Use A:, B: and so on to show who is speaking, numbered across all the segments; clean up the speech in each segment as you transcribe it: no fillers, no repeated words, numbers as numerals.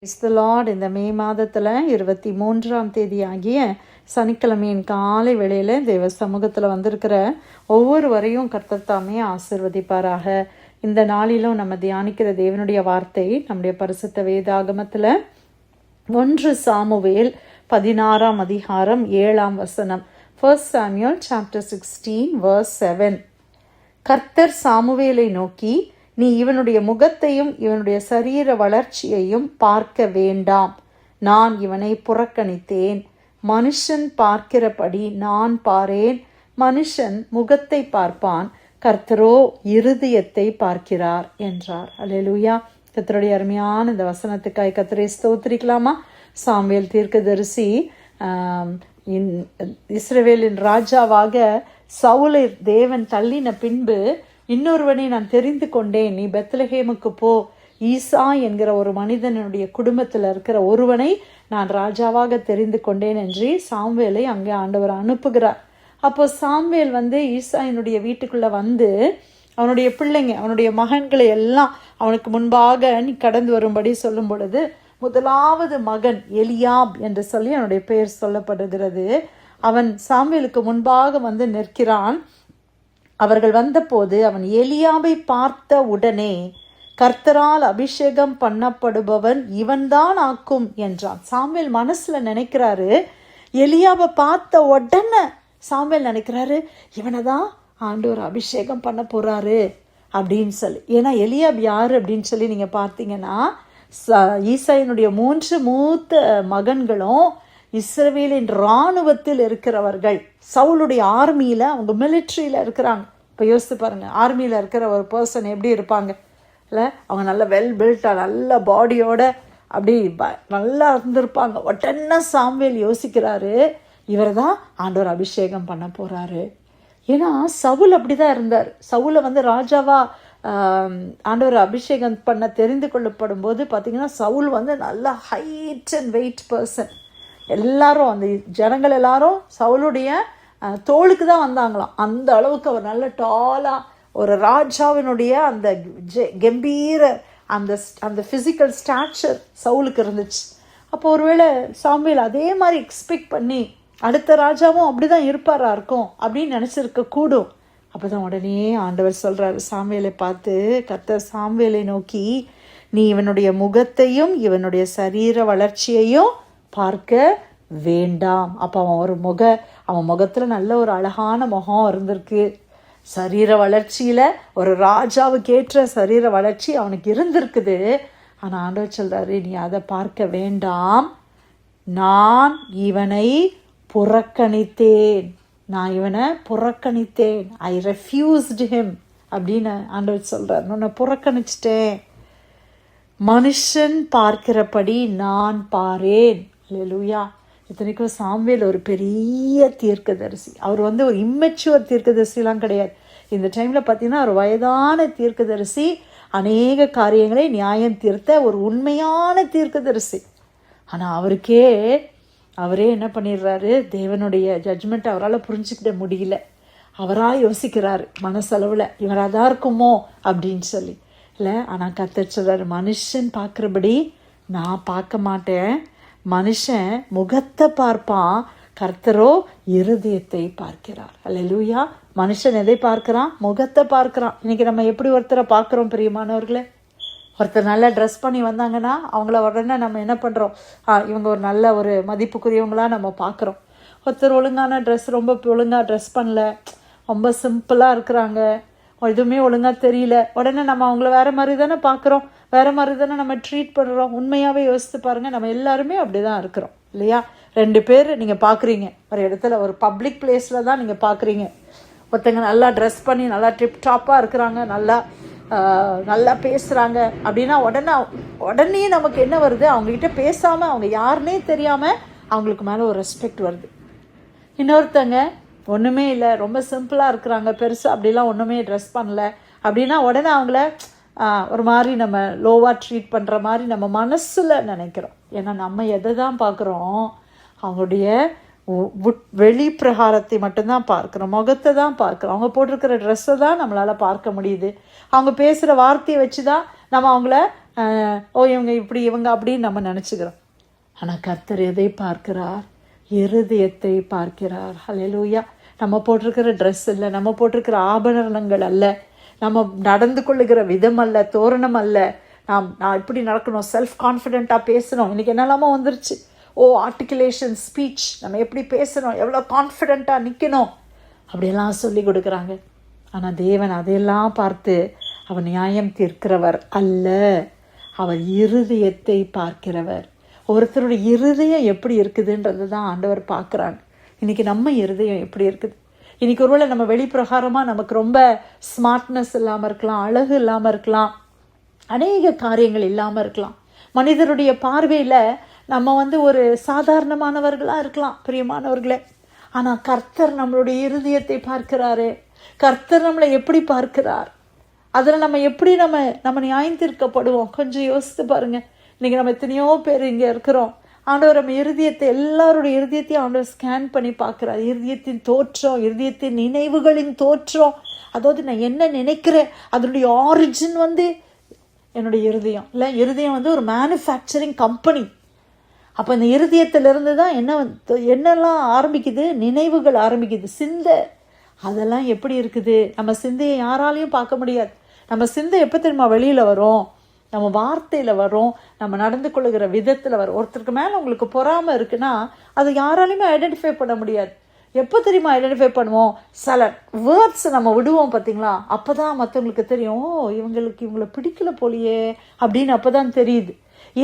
A: Praise the Lord. இந்த மே மாதத்தில் 23ஆம் தேதி ஆகிய சனிக்கிழமையின் காலை வேளையில் தேவ சமூகத்தில் வந்திருக்கிற ஒவ்வொருவரையும் கர்த்தர் தாமே ஆசீர்வதிப்பாராக. இந்த நாளிலும் நம்ம தியானிக்கிற தேவனுடைய வார்த்தை நம்முடைய பரிசுத்த வேதாகமத்தில் 1 சாமுவேல் 16ஆம் அதிகாரம் 7ஆம் வசனம். 1 Samuel chapter 16 verse 7. கர்த்தர் சாமுவேலை நோக்கி, நீ இவனுடைய முகத்தையும் இவனுடைய சரீர வளர்ச்சியையும் பார்க்க வேண்டாம், நான் இவனை புறக்கணித்தேன். மனுஷன் பார்க்கிறபடி நான் பாரேன். மனுஷன் முகத்தை பார்ப்பான், கர்த்தரோ இருதயத்தை பார்க்கிறார் என்றார். அல்லேலூயா. கர்த்தருடைய அருமையான இந்த வசனத்துக்காய் கர்த்தரை ஸ்தோத்திரிக்கலாமா? சாமுவேல் தீர்க்கதரிசி இஸ்ரவேலின் ராஜாவாக சவுலை தேவன் தள்ளின பின்பு இன்னொருவனை நான் தெரிந்து கொண்டேன், நீ பெத்லஹேமுக்கு போ, ஈசா என்கிற ஒரு மனிதனுடைய குடும்பத்தில் இருக்கிற ஒருவனை நான் ராஜாவாக தெரிந்து கொண்டேன் என்று சாமுவேலை அங்கே ஆண்டவர் அனுப்புகிறார். அப்போ சாமுவேல் ஈசாயினுடைய வீட்டுக்குள்ளே அவனுடைய பிள்ளைங்க, அவனுடைய மகன்களை எல்லாம் அவனுக்கு முன்பாக நீ கடந்து வரும்படி சொல்லும் பொழுது, முதலாவது மகன் எலியாப் என்று சொல்லி அவனுடைய பெயர் சொல்லப்படுகிறது. அவன் சாமுவேலுக்கு முன்பாக நிற்கிறான். அவர்கள் வந்தபோது அவன் எலியாவை பார்த்த உடனே, கர்த்தரால் அபிஷேகம் பண்ணப்படுபவன் இவன்தான் ஆக்கும் என்றான். சாமுவேல் மனசுல நினைக்கிறாரு, எலியாவை பார்த்த உடனே சாமுவேல் நினைக்கிறாரு, இவனை தான் ஆண்டவர் அபிஷேகம் பண்ண போறாரு அப்படின்னு சொல்லி. ஏன்னா எலியாப் யாரு அப்படின்னு சொல்லி நீங்க பார்த்தீங்கன்னா, ஈசாயினுடைய 3 மூத்த மகன்களும் இஸ்ரவேலின் இராணுவத்தில் இருக்கிறவர்கள். சவுலுடைய ஆர்மியில், அவங்க மிலிட்ரியில் இருக்கிறாங்க. இப்போ யோசித்து பாருங்கள், ஆர்மியில் இருக்கிற ஒரு பர்சன் எப்படி இருப்பாங்க இல்லை? அவங்க நல்ல வெல் பில்ட்டாக, நல்ல பாடியோட அப்படி நல்லா இருந்திருப்பாங்க. உடனே சாமுவேல் யோசிக்கிறாரு, இவரை தான் ஆண்டவர் அபிஷேகம் பண்ண போகிறாரு. ஏன்னா சவுல் அப்படி தான் இருந்தார். சவுலை ராஜாவா ஆண்டவர் அபிஷேகம் பண்ண தெரிந்து கொள்ளப்படும் போது பார்த்தீங்கன்னா, சவுல் நல்ல ஹைட் அண்ட் வெயிட் பர்சன். எல்லாரும் அந்த ஜனங்கள் எல்லாரும் சவுலுடைய தோளுக்கு தான் வந்தாங்களாம். அந்த அளவுக்கு அவர் நல்ல டாலாக, ஒரு ராஜாவினுடைய அந்த கம்பீர அந்த ஃபிசிக்கல் ஸ்டாச்சர் சவுலுக்கு இருந்துச்சு. அப்போ ஒருவேளை சாமுவேல் அதே மாதிரி எக்ஸ்பெக்ட் பண்ணி அடுத்த ராஜாவும் அப்படி தான் இருப்பாரா இருக்கும் அப்படின்னு நினச்சிருக்க கூடும். அப்போ தான் உடனே ஆண்டவர் சொல்கிறார் சாமுவேலை பார்த்து, கர்த்தர் சாமுவேலை நோக்கி, நீ இவனுடைய முகத்தையும் இவனுடைய சரீர வளர்ச்சியையும் பார்க்க வேண்டாம். அப்போ அவன் முகத்தில் நல்ல ஒரு அழகான முகம் இருந்திருக்கு. சரீர வளர்ச்சியில் ஒரு ராஜாவுக்கு ஏற்ற சரீர வளர்ச்சி அவனுக்கு இருந்திருக்குது. ஆனால் ஆண்டவர் சொல்றாரு, நீ அதை பார்க்க வேண்டாம், நான் இவனை புறக்கணித்தேன். ஐ ரெஃப்யூஸ்டு ஹிம் அப்படின்னு ஆண்டவர் சொல்றார். நான் புறக்கணிச்சிட்டேன். மனுஷன் பார்க்கிறபடி நான் பாரேன். அல்லேலூயா. இத்தனைக்கும் சாமுவேல் ஒரு பெரிய தீர்க்கதரிசி. அவர் ஒரு இம்மெச்சுவர் தீர்க்கதரிசிலாம் கிடையாது. இந்த டைமில் பார்த்தீங்கன்னா ஒரு வயதான தீர்க்கதரிசி, அநேக காரியங்களை நியாயம் தீர்த்த ஒரு உண்மையான தீர்க்கதரிசி. ஆனால் அவரே என்ன பண்ணிடுறாரு, தேவனுடைய ஜட்ஜ்மெண்ட் அவரால் புரிஞ்சுக்கிட முடியல. அவராக யோசிக்கிறாரு மனசளவில், இவராக தான் இருக்குமோ அப்படின்னு சொல்லி இல்லை. ஆனால் கர்த்தர் சொல்றாரு, மனுஷன் பார்க்குறபடி நான் பார்க்க மாட்டேன். மனுஷன் முகத்தை பார்ப்பான், கர்த்தரோ இருதயத்தை பார்க்கிறார். அல்லேலூயா. மனுஷன் எதை பார்க்கிறான்? முகத்தை பார்க்கிறான். இன்னைக்கு நம்ம எப்படி ஒருத்தரை பார்க்குறோம் பிரியமானவர்களே? ஒருத்தர் நல்லா ட்ரெஸ் பண்ணி வந்தாங்கன்னா அவங்கள உடனே நம்ம என்ன பண்ணுறோம், இவங்க ஒரு நல்ல ஒரு மதிப்புக்குரியவங்களாக நம்ம பார்க்குறோம். ஒருத்தர் ஒழுங்கான ட்ரெஸ், ரொம்ப ஒழுங்காக ட்ரெஸ் பண்ணல, ரொம்ப சிம்பிளாக இருக்கிறாங்க, எதுவுமே ஒழுங்காக தெரியல, உடனே நம்ம அவங்கள வேறு மாதிரி தானே பார்க்குறோம், வேறு மாதிரி தானே நம்ம ட்ரீட் பண்ணுறோம். உண்மையாகவே யோசித்து பாருங்கள், நம்ம எல்லாருமே அப்படி தான் இருக்கிறோம் இல்லையா? 2 பேர் நீங்கள் பார்க்குறீங்க ஒரு இடத்துல, ஒரு பப்ளிக் பிளேஸில் தான் நீங்கள் பார்க்குறீங்க. ஒருத்தங்க நல்லா ட்ரெஸ் பண்ணி நல்லா டிப் டாப்பாக இருக்கிறாங்க, நல்லா பேசுகிறாங்க அப்படின்னா உடனே நமக்கு என்ன வருது, அவங்ககிட்ட பேசாமல், அவங்க யாருன்னே தெரியாமல் அவங்களுக்கு மேலே ஒரு ரெஸ்பெக்ட் வருது. இன்னொருத்தங்க ஒன்றுமே இல்லை, ரொம்ப சிம்பிளாக இருக்கிறாங்க, பெருசாக அப்படிலாம் ஒன்றுமே ட்ரெஸ் பண்ணல அப்படின்னா உடனே அவங்கள ஒரு மாதிரி நம்ம லோவாக ட்ரீட் பண்ணுற மாதிரி நம்ம மனசில் நினைக்கிறோம். ஏன்னா நம்ம எதை தான் பார்க்குறோம், அவங்களுடைய வெளி பிரகாரத்தை மட்டும்தான் பார்க்குறோம், முகத்தை தான் பார்க்குறோம். அவங்க போட்டிருக்கிற ட்ரெஸ்ஸை தான் நம்மளால் பார்க்க முடியுது. அவங்க பேசுகிற வார்த்தையை வச்சு தான் நம்ம அவங்கள ஓ இவங்க இப்படி இவங்க அப்படின்னு நம்ம நினச்சிக்கிறோம். ஆனால் கர்த்தர் எதை பார்க்கிறார்? இருதயத்தை பார்க்கிறார். ஹல்லேலூயா. நம்ம போட்டிருக்கிற ட்ரெஸ் இல்லை, நம்ம போட்டிருக்கிற ஆபரணங்கள் அல்ல, நம்ம நடந்து கொள்ளுகிற விதம் அல்ல, தோரணம் அல்ல. நான் இப்படி நடக்கணும், செல்ஃப் கான்ஃபிடென்ட்டாக பேசணும். இன்றைக்கி என்னெல்லாமோ வந்துருச்சு. ஆர்டிகுலேஷன், ஸ்பீச், நம்ம எப்படி பேசணும், எவ்வளோ கான்ஃபிடென்ட்டாக நிற்கணும், அப்படியெல்லாம் சொல்லி கொடுக்குறாங்க. ஆனால் தேவன் அதையெல்லாம் பார்த்து அவர் நியாயம் தீர்க்கிறவர் அல்ல, அவர் இருதயத்தை பார்க்கிறவர். ஒருத்தருடைய இருதயம் எப்படி இருக்குதுன்றது தான் ஆண்டவர் பார்க்குறாங்க. இன்றைக்கி நம்ம இருதயம் எப்படி இருக்குது? இன்றைக்கி ஒருவேளை நம்ம வெளிப்பிரகாரமாக நமக்கு ரொம்ப ஸ்மார்ட்னஸ் இல்லாமல் இருக்கலாம், அழகு இல்லாமல் இருக்கலாம், அநேக காரியங்கள் இல்லாமல் இருக்கலாம். மனிதருடைய பார்வையில் நம்ம ஒரு சாதாரணமானவர்களாக இருக்கலாம், பிரியமானவர்களே. ஆனால் கர்த்தர் நம்மளுடைய இருதயத்தை பார்க்கிறாரு. கர்த்தர் நம்மளை எப்படி பார்க்கிறார்? அதில் நம்ம எப்படி நம்ம நியாயம் தீர்க்கப்படுவோம்? கொஞ்சம் யோசித்து பாருங்கள். இன்றைக்கி நம்ம எத்தனையோ பேர் இங்கே இருக்கிறோம். ஆண்டவர் நம்ம இருதயத்தை, எல்லாருடைய இருதயத்தையும் ஆண்டவர் ஸ்கேன் பண்ணி பார்க்குறார். இருதயத்தின் தோற்றம், இருதயத்தின் நினைவுகளின் தோற்றம், அதாவது நான் என்ன நினைக்கிறேன் அதனுடைய ஆரிஜின் என்னுடைய இருதயம் இல்லை. இருதயம் ஒரு மேனுஃபேக்சரிங் கம்பெனி. அப்போ இந்த இருதயத்திலிருந்து தான் என்னெல்லாம் ஆரம்பிக்குது? நினைவுகள் ஆரம்பிக்குது, சிந்தை. அதெல்லாம் எப்படி இருக்குது? நம்ம சிந்தையை யாராலையும் பார்க்க முடியாது. நம்ம சிந்தை எப்போ தெரியுமா வெளியில் வரும்? நம்ம வார்த்தையில் வரும், நம்ம நடந்து கொள்ளுகிற விதத்தில் வரும். ஒருத்தருக்கு மேலே உங்களுக்கு பொறாமை இருக்குன்னா அதை யாராலையுமே ஐடென்டிஃபை பண்ண முடியாது. எப்போ தெரியுமா ஐடென்டிஃபை பண்ணுவோம்? சில வேர்ட்ஸ் நம்ம விடுவோம் பார்த்தீங்களா, அப்போ தான் மற்றவங்களுக்கு தெரியும், இவங்களை பிடிக்கல போலியே அப்படின்னு அப்போ தான் தெரியுது.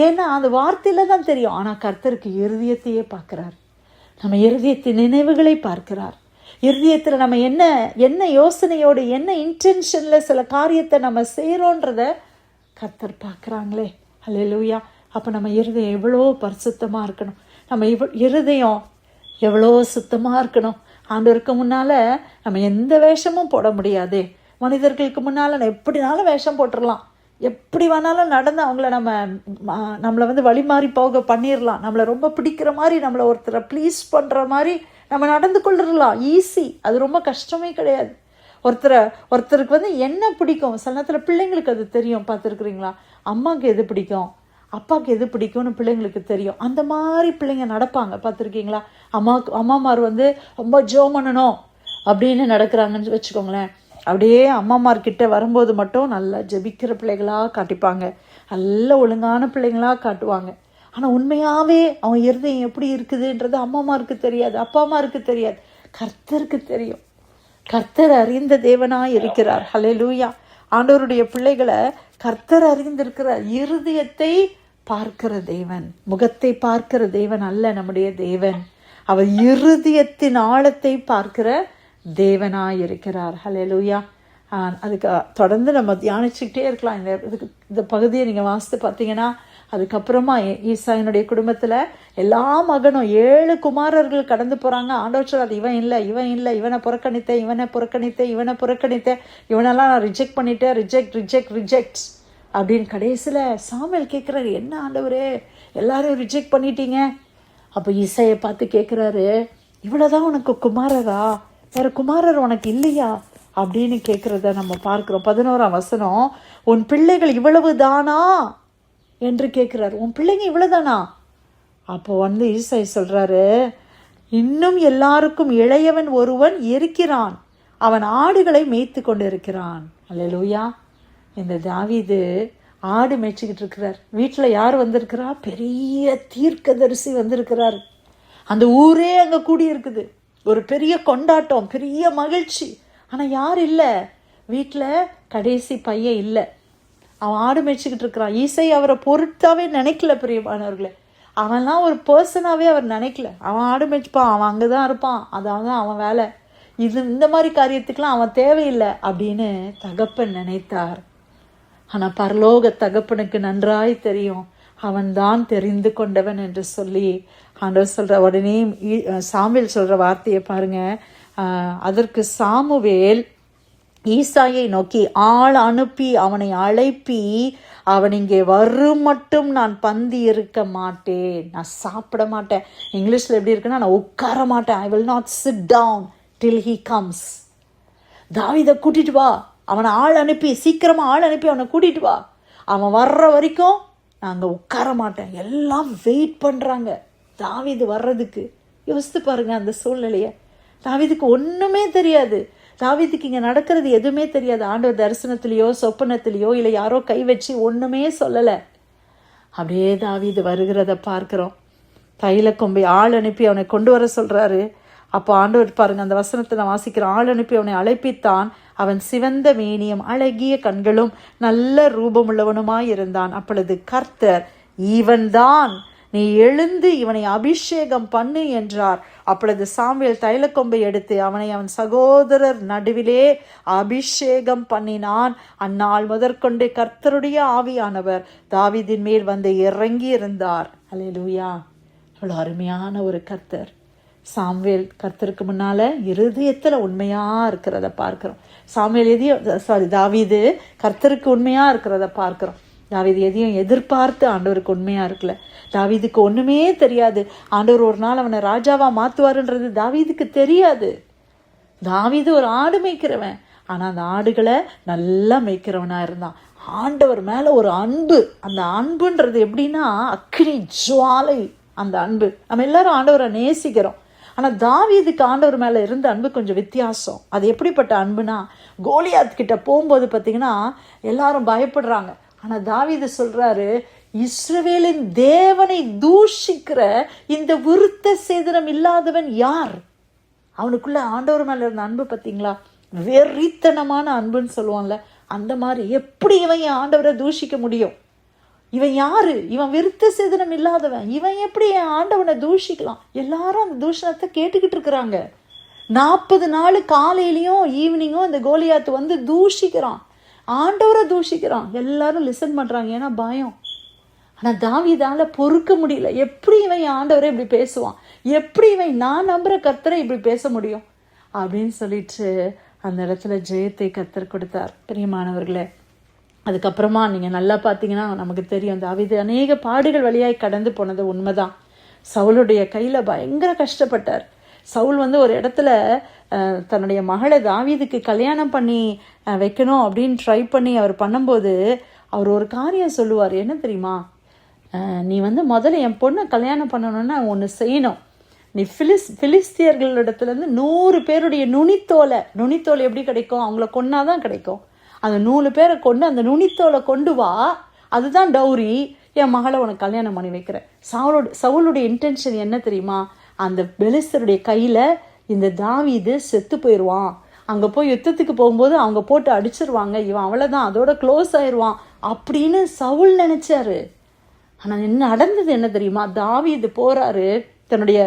A: ஏன்னா அந்த வார்த்தையில் தான் தெரியும். ஆனால் கர்த்தருக்கு இருதயத்தையே பார்க்குறார். நம்ம இருதயத்தின் நினைவுகளை பார்க்கிறார். இருதயத்தில் நம்ம என்ன யோசனையோடு, என்ன இன்டென்ஷனில் சில காரியத்தை நம்ம செய்கிறோன்றத கர்த்தர் பார்க்குறாங்களே. ஹல்லேலூயா. அப்போ நம்ம இருதயம் எவ்வளோ பரிசுத்தமாக இருக்கணும், நம்ம இருதயம் எவ்வளோ சுத்தமாக இருக்கணும். ஆண்டவருக்கு முன்னால் நம்ம எந்த வேஷமும் போட முடியாது. மனிதர்களுக்கு முன்னால் நான் எப்படினாலும் வேஷம் போட்டுடலாம், எப்படி வேணாலும் நடந்து அவங்கள நம்மளை வழி மாறி போக பண்ணிடலாம். நம்மளை ரொம்ப பிடிக்கிற மாதிரி, நம்மளை ஒருத்தரை ப்ளீஸ் பண்ணுற மாதிரி நம்ம நடந்து கொள்ளிடலாம். ஈஸி, அது ரொம்ப கஷ்டமே கிடையாது. ஒருத்தருக்கு என்ன பிடிக்கும், சில நேரத்தில் பிள்ளைங்களுக்கு அது தெரியும். பார்த்துருக்குறீங்களா? அம்மாவுக்கு எது பிடிக்கும், அப்பாவுக்கு எது பிடிக்கும்னு பிள்ளைங்களுக்கு தெரியும். அந்த மாதிரி பிள்ளைங்க நடப்பாங்க, பார்த்துருக்கீங்களா? அம்மாமார் ரொம்ப ஜோம் பண்ணணும் அப்படின்னு நடக்கிறாங்கன்னு வச்சுக்கோங்களேன். அப்படியே அம்மாமார்கிட்ட வரும்போது மட்டும் நல்லா ஜெபிக்கிற பிள்ளைகளாக காட்டிப்பாங்க, நல்ல ஒழுங்கான பிள்ளைங்களாக காட்டுவாங்க. ஆனால் உண்மையாகவே அவங்க இருதயம் எப்படி இருக்குதுன்றது அம்மாமாருக்கு தெரியாது, அப்பா அம்மாருக்கு தெரியாது, கர்த்தருக்கு தெரியும். கர்த்தர் அறிந்த தேவனாய் இருக்கிறார். ஹல்லேலூயா. ஆண்டவருடைய பிள்ளைகளை கர்த்தர் அறிந்திருக்கிறார். இருதயத்தை பார்க்கிற தேவன், முகத்தை பார்க்கிற தேவன் அல்ல நம்முடைய தேவன். அவர் இருதயத்தின் ஆழத்தை பார்க்கிற தேவனாய் இருக்கிறார். ஹல்லேலூயா. அதுக்கு தொடர்ந்து நம்ம தியானிச்சுக்கிட்டே இருக்கலாம். இந்த பகுதியை நீங்கள் வாசித்து பார்த்தீங்கன்னா, அதுக்கப்புறமா ஈசாயினுடைய குடும்பத்தில் எல்லா மகனும் 7 குமாரர்கள் கடந்து போகிறாங்க. ஆண்டவர் சொல்றார், இவன் இல்லை, இவனை புறக்கணித்தேன், இவனெல்லாம் நான் ரிஜெக்ட் பண்ணிட்டேன், ரிஜெக்ட் அப்படின்னு. கடைசியில் சாமுவேல் கேட்குறாரு, என்ன ஆண்டவரே எல்லாரையும் ரிஜெக்ட் பண்ணிட்டீங்க? அப்போ ஈசாயை பார்த்து கேட்குறாரு, இவ்வளோதான் உனக்கு குமாரரா, வேற குமாரர் உனக்கு இல்லையா அப்படின்னு கேட்குறத நம்ம பார்க்குறோம். 11ஆம் வசனம், உன் பிள்ளைகள் இவ்வளவு தானா என்று கேட்குறாரு. உன் பிள்ளைங்க இவ்வளோதானா? அப்போ ஈசாய் சொல்கிறாரு, இன்னும் எல்லாருக்கும் இளையவன் ஒருவன் இருக்கிறான், அவன் ஆடுகளை மேய்த்து கொண்டு இருக்கிறான். அல்லேலூயா. இந்த தாவீது ஆடு மேய்ச்சிக்கிட்டு இருக்கிறார். வீட்டில் யார் வந்திருக்கிறா? பெரிய தீர்க்கதரிசி வந்திருக்கிறார். அந்த ஊரே அங்கே கூடி இருக்குது. ஒரு பெரிய கொண்டாட்டம், பெரிய மகிழ்ச்சி. ஆனால் யார் இல்லை வீட்டில்? கடைசி பையன் இல்லை, அவன் ஆடு மேய்ச்சிக்கிட்டு இருக்கிறான். ஈசை அவரை பொருட்டாவே நினைக்கல பிரியமானவர்களே. அவன்லாம் ஒரு பர்சனாகவே அவர் நினைக்கல. அவன் ஆடு மேய்ச்சிப்பான், அவன் அங்கே தான் இருப்பான், அதான் அவன் வேலை. இந்த மாதிரி காரியத்துக்கெலாம் அவன் தேவையில்லை அப்படின்னு தகப்பன் நினைத்தார். ஆனால் பரலோக தகப்பனுக்கு நன்றாய் தெரியும், அவன்தான் தெரிந்து கொண்டவன் என்று சொல்லி ஆண்டவர் சொல்கிற உடனே சாமுவேல் சொல்கிற வார்த்தையை பாருங்க. அதற்கு சாமுவேல் ஈசாயை நோக்கி, ஆள் அனுப்பி அவனை அழைப்பி, அவன் இங்கே வரும் மட்டும் நான் பந்தி இருக்க மாட்டேன், நான் சாப்பிட மாட்டேன். இங்கிலீஷில் எப்படி இருக்குன்னா, நான் உட்கார மாட்டேன். I will not sit down till he comes. தாவீதை கூட்டிட்டு வா, அவனை ஆள் அனுப்பி, சீக்கிரமாக ஆள் அனுப்பி அவனை கூட்டிட்டு வா. அவன் வர்ற வரைக்கும் நாங்கள் உட்கார மாட்டேன். எல்லாம் வெயிட் பண்ணுறாங்க தாவீது வர்றதுக்கு. யோசித்து பாருங்க அந்த சூழ்நிலையை. தாவீதுக்கு ஒன்றுமே தெரியாது. தாவீதுக்கு இங்கே நடக்கிறது எதுவுமே தெரியாது. ஆண்டவர் தரிசனத்திலேயோ சொப்பனத்திலேயோ இல்லை யாரோ கை வச்சு ஒன்றுமே சொல்லலை. அப்படியே தாவீது வருகிறத பார்க்குறோம். தைல கொம்பை ஆள் அனுப்பி அவனை கொண்டு வர சொல்கிறாரு. அப்போ ஆண்டவர் பாருங்க, அந்த வசனத்தை நான் வாசிக்கிறேன். ஆள் அனுப்பி அவனை அழைப்பித்தான். அவன் சிவந்த மேனியும் அழகிய கண்களும் நல்ல ரூபமுள்ளவனுமாயிருந்தான். அப்பொழுது கர்த்தர், இவன்தான், நீ எழுந்து இவனை அபிஷேகம் பண்ணு என்றார். அப்பொழுது சாமுவேல் தைலக்கொம்பை எடுத்து அவனை அவன் சகோதரர் நடுவிலே அபிஷேகம் பண்ணினான். அந்நாள் முதற்கொண்டு கர்த்தருடைய ஆவியானவர் தாவீதின் மேல் வந்து இறங்கி இருந்தார். அல்லேலூயா! அவ்வளோ அருமையான ஒரு கர்த்தர். சாமுவேல் கர்த்தருக்கு முன்னால இருதயத்தில் உண்மையா இருக்கிறத பார்க்கிறோம். தாவீது கர்த்தருக்கு உண்மையா இருக்கிறத பார்க்கிறோம். தாவீது எதையும் எதிர்பார்த்து ஆண்டவருக்கு உண்மையா இருக்கல. தாவீதுக்கு ஒண்ணுமே தெரியாது. ஆண்டவர் ஒரு நாள் அவனை ராஜாவா மாத்துவாருன்றது தாவீதுக்கு தெரியாது. தாவீது ஒரு ஆடு மேய்க்கிறவன், ஆனா அந்த ஆடுகளை நல்லா மேய்க்கிறவனா இருந்தான். ஆண்டவர் மேல ஒரு அன்பு. அந்த அன்புன்றது எப்படின்னா அக்கினி ஜுவாலை. அந்த அன்பு நம்ம எல்லாரும் ஆண்டவரை நேசிக்கிறோம். ஆனால் தாவீதுக்கு ஆண்டவர் மேலே இருந்த அன்பு கொஞ்சம் வித்தியாசம். அது எப்படிப்பட்ட அன்புனா, கோலியாத் கிட்ட போகும்போது பார்த்தீங்கன்னா எல்லாரும் பயப்படுறாங்க. ஆனால் தாவீது சொல்றாரு, இஸ்ரவேலின் தேவனை தூஷிக்கிற இந்த விருத்த சேதனம் இல்லாதவன் யார்? அவனுக்குள்ள ஆண்டவர் மேலே இருந்த அன்பு பார்த்தீங்களா, வெறித்தனமான அன்புன்னு சொல்லுவான்ல, அந்த மாதிரி. எப்படி இவன் ஆண்டவரை தூஷிக்க முடியும்? இவன் யாரு? இவன் விருத்த சேதனம் இல்லாதவன். இவன் எப்படி என் ஆண்டவனை தூஷிக்கலாம்? எல்லாரும் அந்த தூஷணத்தை கேட்டுக்கிட்டு இருக்கிறாங்க. 40 நாள் காலையிலையும் ஈவினிங்கும் அந்த கோலியாத்து வந்து தூஷிக்கிறான், ஆண்டவரை தூஷிக்கிறான். எல்லாரும் லிசன் பண்றாங்க, ஏன்னா பயம். ஆனா தாவீதால பொறுக்க முடியல. எப்படி இவன் என் ஆண்டவரை இப்படி பேசுவான்? எப்படி இவன் நான் நம்புற கர்த்தரை இப்படி பேச முடியும் அப்படின்னு சொல்லிட்டு அந்த இடத்துல ஜெயத்தை கர்த்தர் கொடுத்தார். பிரியமானவர்களே, அதுக்கப்புறமா நீங்கள் நல்லா பார்த்தீங்கன்னா நமக்கு தெரியும், தாவீது அநேக பாடுகள் வழியாய் கடந்து போனது உண்மைதான். சவுளுடைய கையில் பயங்கர கஷ்டப்பட்டார். சவுல் வந்து ஒரு இடத்துல தன்னுடைய மகளை தாவீதுக்கு கல்யாணம் பண்ணி வைக்கணும் அப்படின்னு ட்ரை பண்ணி அவர் பண்ணும்போது அவர் ஒரு காரியம் சொல்லுவார். என்ன தெரியுமா? நீ வந்து முதல்ல என் பொண்ணை கல்யாணம் பண்ணணும்னா ஒன்று செய்யணும். நீ பிலிஸ்தியர்களிடத்துலேருந்து 100 பேருடைய நுனித்தோலை எப்படி கிடைக்கும்? அவங்கள கொன்னாதான் கிடைக்கும். அந்த 100 பேரை கொண்டு அந்த நுனித்தோலை கொண்டு வா, அதுதான் டௌரி. என் மகளை உனக்கு கல்யாணம் பண்ணி வைக்கிறேன். சவுளுடைய இன்டென்ஷன் என்ன தெரியுமா? அந்த பெலிஸ்தருடைய கையில் இந்த தாவீது செத்து போயிடுவான். அங்கே போய் யுத்தத்துக்கு போகும்போது அவங்க போட்டு அடிச்சிருவாங்க, இவன் அவ்வளோதான், அதோட க்ளோஸ் ஆயிடுவான் அப்படின்னு சவுல் நினைச்சாரு. ஆனால் என்ன நடந்தது என்ன தெரியுமா? தாவீது போறாரு, தன்னுடைய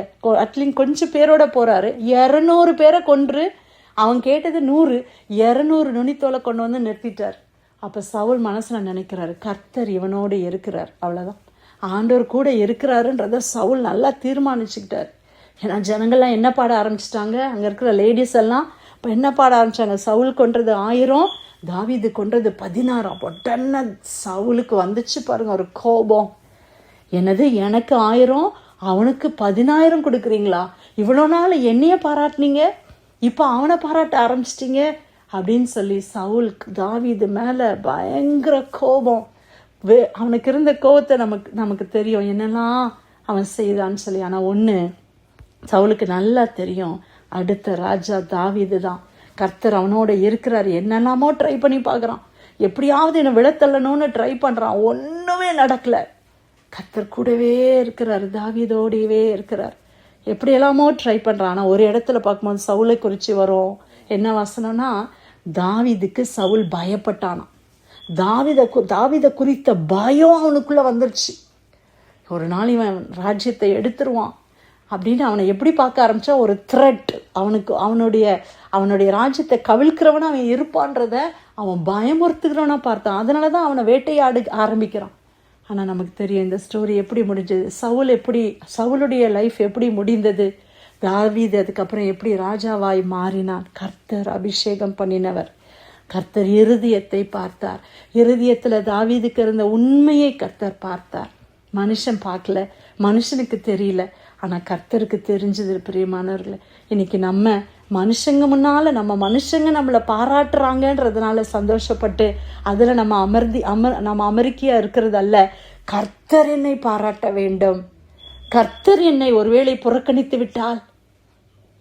A: அட்லீஸ்ட் கொஞ்சம் பேரோட போறாரு. 200 பேரை கொன்று அவன் கேட்டது 200 நுனித்தோலை கொண்டு வந்து நிறுத்திட்டார். அப்போ சவுல் மனசுல நினைக்கிறாரு, கர்த்தர் இவனோடு இருக்கிறார். அவ்வளோதான், ஆண்டவர் கூட இருக்கிறாருன்றத சவுல் நல்லா தீர்மானிச்சுக்கிட்டார். ஏன்னா ஜனங்கள்லாம் என்ன பாட ஆரம்பிச்சிட்டாங்க, அங்கே இருக்கிற லேடிஸ் எல்லாம் இப்போ என்ன பாட ஆரம்பிச்சாங்க? சவுல் கொன்றது 1000, தாவீது கொன்றது 16. உடனே சவுலுக்கு வந்துச்சு பாருங்க ஒரு கோபம். என்னது, எனக்கு 1000 அவனுக்கு 10000 கொடுக்குறீங்களா? இவ்வளோ நாள் என்னைய பாராட்டினீங்க, இப்போ அவனை பாராட்ட ஆரம்பிச்சிட்டிங்க அப்படின்னு சொல்லி சவுல் தாவீது மேலே பயங்கர கோபம். அவனுக்கு இருந்த கோபத்தை நமக்கு தெரியும் என்னெல்லாம் அவன் செய்தான்னு சொல்லி. ஆனால் ஒன்று சவுலுக்கு நல்லா தெரியும், அடுத்த ராஜா தாவீது தான். கர்த்தர் அவனோட இருக்கிறார். என்னெல்லாமோ ட்ரை பண்ணி பார்க்குறான், எப்படியாவது என்னை விழத்தள்ளணும்னு ட்ரை பண்ணுறான், ஒன்றுமே நடக்கலை. கர்த்தர் கூடவே இருக்கிறார், தாவீதோடவே இருக்கிறார். எப்படியெல்லாமோ ட்ரை பண்ணுறான். ஆனால் ஒரு இடத்துல பார்க்கும்போது சவுலை குறித்து வரும் என்ன வசனம்னா, தாவீதுக்கு சவுல் பயப்பட்டானான். தாவீதை குறித்த பயம் அவனுக்குள்ளே வந்துருச்சு. ஒரு நாள் இவன் ராஜ்யத்தை எடுத்துருவான் அப்படின்னு அவனை எப்படி பார்க்க ஆரம்பிச்சா, ஒரு த்ரெட். அவனுடைய ராஜ்யத்தை கவிழ்க்கிறவனா அவன் இருப்பான்றத அவன் பயமுறுத்துகிறவனா பார்த்தான். அதனால தான் அவனை வேட்டையாட ஆரம்பிக்கிறான். ஆனால் நமக்கு தெரியும் இந்த ஸ்டோரி எப்படி முடிஞ்சது, சவுளுடைய லைஃப் எப்படி முடிந்தது, தாவீது அதுக்கப்புறம் எப்படி ராஜாவாய் மாறினான். கர்த்தர் அபிஷேகம் பண்ணினவர். கர்த்தர் இருதயத்தை பார்த்தார். இருதயத்தில் தாவீதுக்கு இருந்த உண்மையை கர்த்தர் பார்த்தார். மனுஷன் பார்க்கல, மனுஷனுக்கு தெரியல. ஆனால் கர்த்தருக்கு தெரிஞ்சது பிரியமானவர்களே. இன்னைக்கு நம்ம மனுஷங்க முன்னால் மனுஷங்க நம்மளை பாராட்டுறாங்கன்றதுனால சந்தோஷப்பட்டு அதில் நம்ம நம்ம அமெரிக்கையாக இருக்கிறதல்ல. கர்த்தர் என்னை பாராட்ட வேண்டும். கர்த்தர் என்னை ஒருவேளை புறக்கணித்து விட்டால்,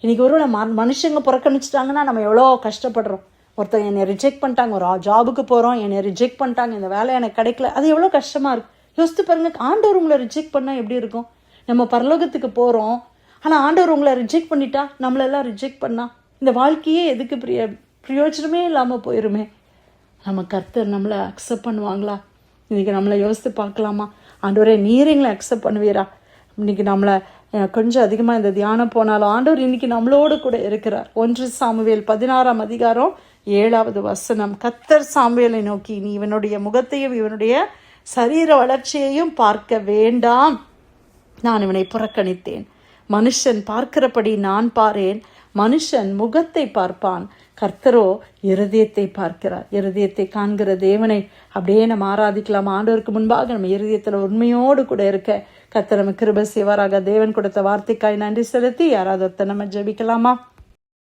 A: இன்னைக்கு ஒருவேளை மனுஷங்க புறக்கணிச்சிட்டாங்கன்னா நம்ம எவ்வளோ கஷ்டப்படுறோம். ஒருத்தர் என்னை ரிஜெக்ட் பண்ணிட்டாங்க, ஒரு ஜாபுக்கு போகிறோம், என்னை ரிஜெக்ட் பண்ணிட்டாங்க, இந்த வேலை எனக்கு கிடைக்கல, அது எவ்வளோ கஷ்டமாக இருக்குது. யோசித்து பாருங்க, ஆண்டவர் உங்களை ரிஜெக்ட் பண்ணால் எப்படி இருக்கும்? நம்ம பரலோகத்துக்கு போகிறோம், ஆனால் ஆண்டவர் உங்களை ரிஜெக்ட் பண்ணிட்டா, நம்மளெல்லாம் ரிஜெக்ட் பண்ணா இந்த வாழ்க்கையே எதுக்கு பிரயோஜனமே இல்லாமல் போயிருமே. நம்ம கர்த்தர் நம்மளை அக்செப்ட் பண்ணுவாங்களா? இன்றைக்கி நம்மளை யோசித்து பார்க்கலாமா? ஆண்டவரே, நீர் எங்களை அக்செப்ட் பண்ணுவீரா? இன்றைக்கி நம்மளை கொஞ்சம் அதிகமாக இந்த தியானம் போனாலும் ஆண்டவர் இன்றைக்கி நம்மளோடு கூட இருக்கிறார். 1 சாமுவேல் 16ஆம் அதிகாரம் 7வது வசனம். கர்த்தர் சாமுவேலை நோக்கி, நீ இவனுடைய முகத்தையும் இவனுடைய சரீர வளர்ச்சியையும் பார்க்க வேண்டாம், நான் இவனை புறக்கணித்தேன். மனுஷன் பார்க்கிறபடி நான் பாரேன், மனுஷன் முகத்தை பார்ப்பான், கர்த்தரோ இருதயத்தை பார்க்கிறார். இருதயத்தை காண்கிற தேவனை அப்படியே நம்ம ஆராதிக்கலாம். ஆண்டவருக்கு முன்பாக நம்ம இருதயத்தில் உண்மையோடு கூட இருக்க கர்த்தர் நம்ம கிருபை செய்வாராக. தேவன் கொடுத்த வார்த்தைக்காய் நன்றி செலுத்தி யாராவது ஒருத்தர் நம்ம ஜெபிக்கலாமா?